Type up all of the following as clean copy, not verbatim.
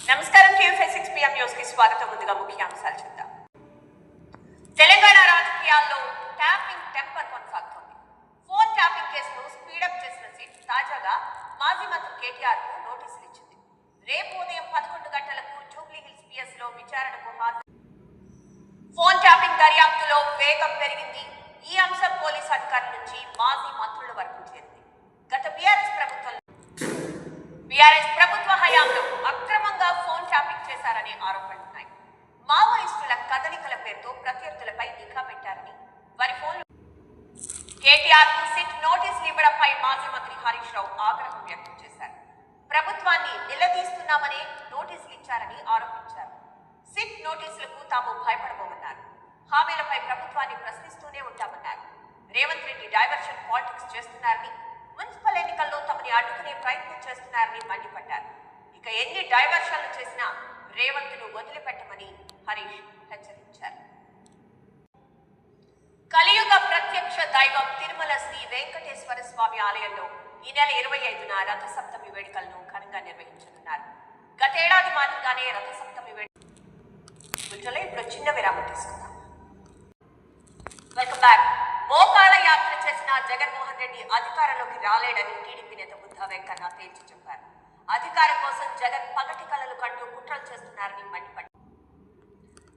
నమస్కారం TF6 PM news కి స్వాగతం. ముందుగా ముఖ్యాంశాలు చూద్దాం. తెలంగాణ రాజకీయాల్లో ట్యాపింగ్ టెంపర్ కొనసాగుతోంది. ఫోన్ ట్యాపింగ్ కేసును స్పీడప్ చేసిన సిట్ తాజాగా మాజీ మంత్రి కేటీఆర్ కు నోటీసులు ఇచ్చింది. రేపు ఉదయం 11 గంటలకు జూబ్లీ హిల్స్ పిఎస్ లో విచారణకు హాజరు. ఫోన్ ట్యాపింగ్ దర్యాప్తులో వేగం పెరిగింది. ఈ అంశం పోలీసు అధికారుల నుంచి మాజీ మంత్రుల వరకు చేరింది. గత బీఆర్ఎస్ ప్రభుత్వ హయాంలో అక్రమంగా ఫోన్ ట్యాపింగ్ చేశారనే ఆరోపణలున్నాయి. మావోయిస్టుల కదలికల పేరుతో ప్రత్యర్థులపై నిఘా పెట్టారని వారి ఫోన్లు కేటీఆర్ కు సిట్ నోటీసులు ఇవ్వడంపై మాజీ మంత్రి హరీష్ రావు ఆగ్రహం వ్యక్తం చేశారు. ప్రభుత్వాన్ని నిలదీస్తున్నామనే నోటీసులు ఇచ్చారని ఆరోపించారు. సిట్ నోటీసులకు తాము భయపడబోమన్నారు. హామీలపై ప్రభుత్వాన్ని ప్రశ్నిస్తూనే ఉంటామన్నారు. రేవంత్ రెడ్డి డైవర్షన్ పాలిటిక్స్ చేస్తున్నారని, మున్సిపల్ ఎన్నికల్లో తమని అడ్డుకునే ప్రయత్నం చేస్తున్నారని మండిపడ్డారు. ఇక ఎన్ని డైవర్షన్లు చేసినా రేవంత్ ను వదిలిపెట్టమని హరీష్ హెచ్చరించారు. కలియుగ ప్రత్యక్ష దైవం తిరుమల శ్రీ వెంకటేశ్వర స్వామి ఆలయంలో ఈ నెల 25న రథసప్తమి వేడుకలను ఘనంగా నిర్వహించనున్నారు. గతేడాది మాదిరిగానే రథసప్తమి వేడుకలో ఇప్పుడు చిన్న విరామం తీసుకుందాం. Welcome back. మోకాళ్ళ యాత్ర చేసిన జగన్మోహన్ రెడ్డి అధికారంలోకి రాలేడని టీడీపీ నేత బుద్ధ వెంకన్న తేల్చి చెప్పారు. అధికారం కోసం జగన్ పగటి కలలు కంటూ కుట్రలు చేస్తున్నారని మండిపడ్డారు.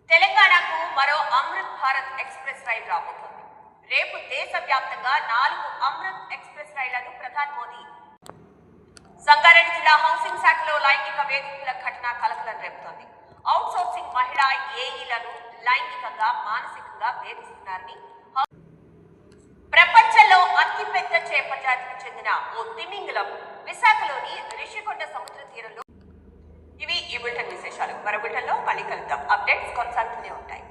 తెలంగాణకు మరో అమృత్ భారత్ ఎక్స్ప్రెస్ రైలు రాబోతోంది. రేపు దేశవ్యాప్తంగా 4 అమృత్ ఎక్స్ప్రెస్ రైళ్లను ప్రధాని మోదీ. సంగారెడ్డి జిల్లా హౌసింగ్ శాఖలో లైంగిక వేధింపుల ఘటన కలకలం రేపుతోంది. అవుట్ సోర్సింగ్ మహిళా ఏఈలను లైంగికంగా మానసికంగా వేధిస్తున్నారని, ప్రపంచంలో అతిపెద్ద చేప జాతికి చెందిన ఓ తిమింగలం విశాఖలోని రిషికొండ సముద్ర తీరంలో. ఇవి ఈ బులెటిన్ విశేషాలు. మరో బులెటిన్లో మళ్ళీ కలుద్దాం. అప్డేట్స్ కొనసాగుతూనే ఉంటాయి.